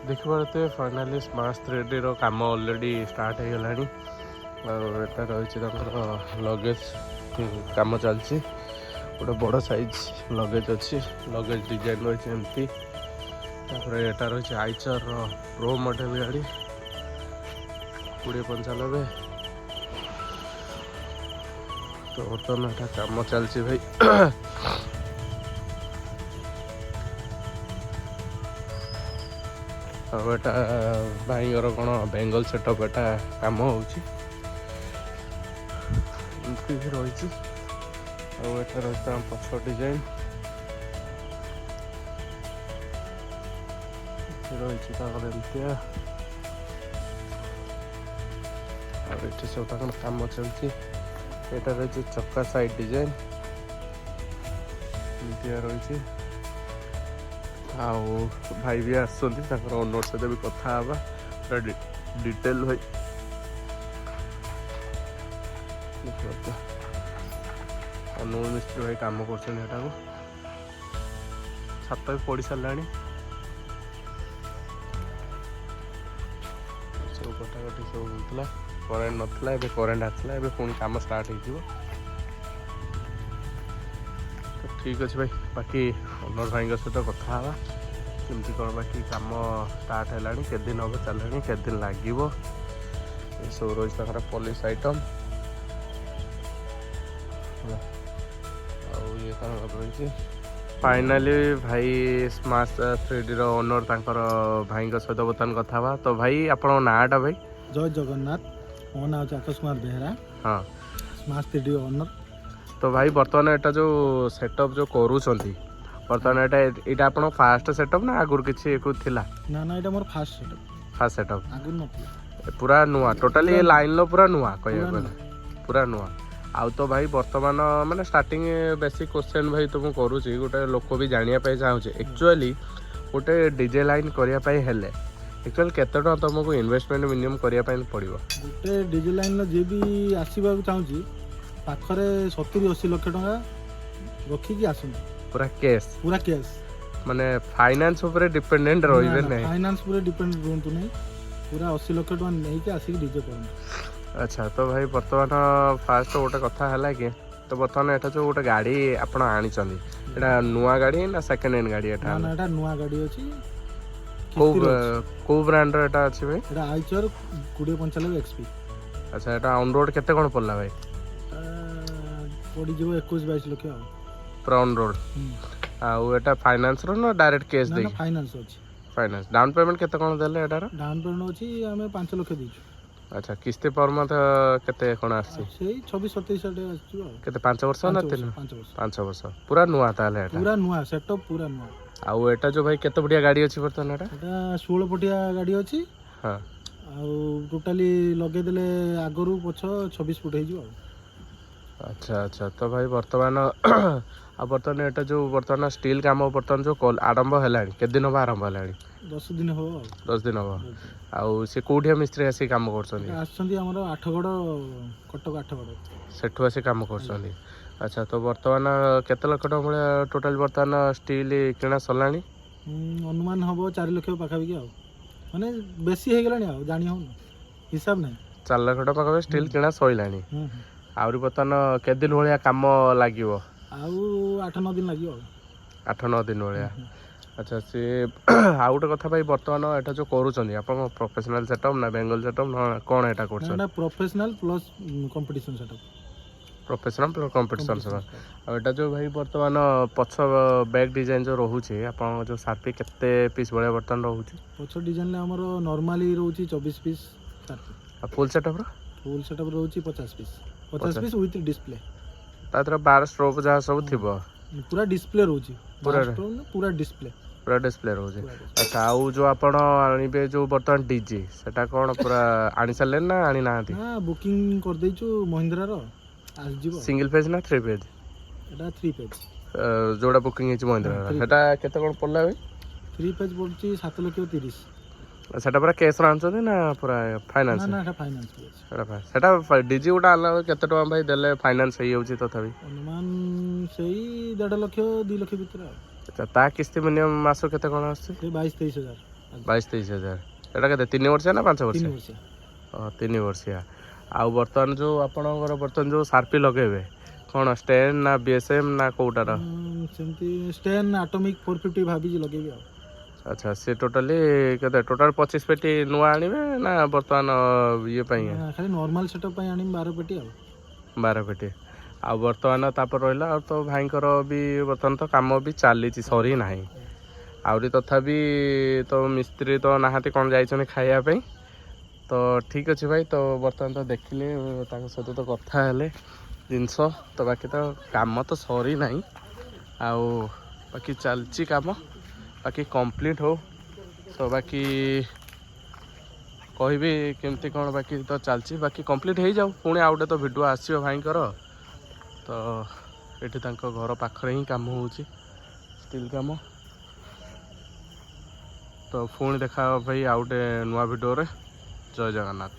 देखिए finally smart 3D रो काम already start हो गलानी एटा रही लगेज काम चलती गोटे बड़ साइज लगेज अच्छी लगेज डिजाइन रही एमती एटा रही आइचर प्रो मॉडल गाड़ी 2095 तो बर्तमान एटा काम चलती भाई आटा भाईर कौन बेंगल सेटअप एटा कम हो रही पछ डिजाइन रही सब कम चलती यहाँ रही चक्का साइड डिजाइन रही आउ भाई भी आसर ओनर सहित भी कथा पूरा डिटेल भाई अनुमोल मिस्त्री भाई कम कर छात भी पड़ सारा सब कटाकटी सब होता करेन्ट नाला ए करेन्ट आसला पुणी कम स्टार्ट हो ठीक अच्छे भाई बाकी ओनर भाई सहित कथा केमती कौन बाकी कम स्टार्ट है के दिन हम चल के दिन लगे ये सब रही पॉलिश आइटम रही फाइनाली भाई स्मार्ट 3D रो ओनर भाई सहित बर्तमान कथा तो भाई आप नाटा भाई जय जगन्नाथ मो ना आकाश कुमार बेहरा हाँ स्मार्ट 3D ओनर तो भाई बर्तमान एटा जो सेटअप जो करूछंती बर्तमान एटा आपण फास्ट सेटअप ना आगुर किछि थिला ना ना एटा मोर फास्ट सेटअप आगुर नथिला पूरा नुआ टोटली ये लाइन लो पूरा नुआ कहया पूरा नुआ आउ तो भाई बर्तमान माने स्टार्टिंग बेसिक क्वेश्चन भाई तुम करूछि गोटे लोक भी जानिया पाई चाहूछे एक्चुअली गोटे डीजे लाइन करिया पाई हेले एक्चुअली केते टका तुमको इन्वेस्टमेंट मिनिमम करिया पाई पड़िबो गोटे डीजे लाइन जे भी आसीबा चाहूछि पाखरे 70-80 लाख टका रखिकी आसुन पूरा कैश माने फाइनेंस ऊपर डिपेंडेंट रहिबे नै फाइनेंस पूरा डिपेंड रहंतु नै पूरा 80 लाख टका नै के आसी डीजे करन अच्छा तो भाई बर्तमान फास्ट गोटे कथा है कि तो बर्तमान एटा जो गोटे गाड़ी आपण आनी चंदी एटा नुआ गाड़ी ना सेकंड हैंड गाड़ी एटा ना एटा नुआ गाड़ी अछि को ब्रांड रो एटा अछि भाई एटा आइचर 2095 एक्सपी अच्छा एटा ऑन रोड केते कोन पड़ला भाई पड़ी जो 21-22 लाख पूरा ऑन रोड आउ एटा फाइनेंस रो ना डायरेक्ट कैश दे फाइनेंस अछि फाइनेंस डाउन पेमेंट केते कोन देले एटा रो डाउन पेमेंट अछि हमें 5 लाख देछु अच्छा किस्ती पर मंथ केते कोन आसी से 26-27 आटे आछु केते 5 वर्ष ना 5 वर्ष पूरा नुआ ताले एटा पूरा नुआ सेटअप पूरा नुआ आउ एटा जो भाई केते बढ़िया गाड़ी अछि बर्तन एटा 16 फुटिया गाड़ी अछि हां आउ टोटली लगे देले आगरु पछ 26 फुट हे जो अच्छा अच्छा तो भाई बर्तमान आ बर्तमान एटा जो बर्तमान स्टील काम बर्तमान जो आरंभ हैलानी के दिन हो आरंभ हैलानी 10 दिन हो 10 दिन हो आउ से कोठिया मिस्त्री आसी काम करछनी आछंदी हमर आठगड़ कटक आठगड़ सेठु आसी काम करछनी अच्छा तो बर्तमान केते लाख टका भले टोटल बर्तमान स्टील किना सलानी अनुमान हबो 4 लाख पाखा भी आ माने बेसी हे गेलानी आ जानि हो हिसाब नै 4 लाख टका पाखा स्टील किना सइलानी आउरी बर्तमान के दिन भलिया काम लागिवो आउ 8-9 दिन लागिवो 8-9 दिन भलिया अच्छा से आउ गोटे कथा भाई बर्तमान एटा जो करूछनी आपन प्रोफेशनल सेटअप ना बेंगल सेटअप ना कोन एटा करछन ना professional plus competition setup professional plus competition setup एटा जो भाई बर्तमान पछ बैक डिजाइन जो रहउछि आपन जो सार्पी केते पीस बळे बर्तन रहउछि पछ डिजाइन ले हमर नॉर्मली रहउछि 24 पीस सार्पी फुल सेटअप रहउछि 50 पीस विथ डिस्प्ले तातर 12 स्ट्रोक जा सब थिबो पूरा डिस्प्ले रहउछि पूरा डिस्प्ले रहउछि अच्छा आउ जो आपण आनिबे जो बर्तमान डीजे सेटा कोन पूरा आनी सलेन ना आनी नाथि हां बुकिंग कर दैछु महिंद्रा रो आज जीवो सिंगल पेज ना 3 पेज एटा 3 पेज जोड़ा बुकिंग हिच महिंद्रा सेटा केते कोन पड़ला भाई 3 पेज पड़छि 7,30,000 सेटा पूरा कैश आनछथि ना पूरा फाइनेंस ना ना फाइनेंस सेटा डीजी उडा आला केते टका भाई देले फाइनेंस हे होछि तथाबी अनुमान सेही 1.5 लाख 2 लाख भीतर अच्छा ता किस्ती मिनिमम मासो केते कोन आछी 22-23 हजार 22-23 हज़ार एटा के 3 वर्षिया ना 5 वर्ष 3 वर्ष 3 वर्षिया आउ बर्तमान जो आपणकर बर्तमान जो सार्पी लगेबे कौन स्टैंड ना बीएसएम ना कोटार सेमती स्टेन एटॉमिक 450 भाभी लगेबी आ अच्छा से टोटाली केते टोटाल 25 पेटी नुआ आनिबे ना बर्तमान ये पई खाली नॉर्मल सेटअप पई आनी 12 पेटी आ 12 पेटी आ बर्तमान तापर रहिला और तो भाईकर भी बर्तमान तो काम भी चली सरी ना आउरी तथापि तो मिस्त्री तो नाहाती कौन जाइछन खाइया पे तो ठीक अच्छे भाई तो बर्तमान तो देखिले सहित तो कथा हेले जिनस तो बाकी तो काम तो सरी ना आउ बाकी चलची काम बाकी कंप्लीट हो तो बाकी कहबी केमती कौन बाकी तो चलची बाकी कंप्लीट हो जाऊ पुणी आउटे तो भिडियो आसो भाईकर तो ये घर पाखरे ही काम हो स्टील काम तो पुणी देखा भाई आउटे नुआ भिडियो रे जय जगन्नाथ।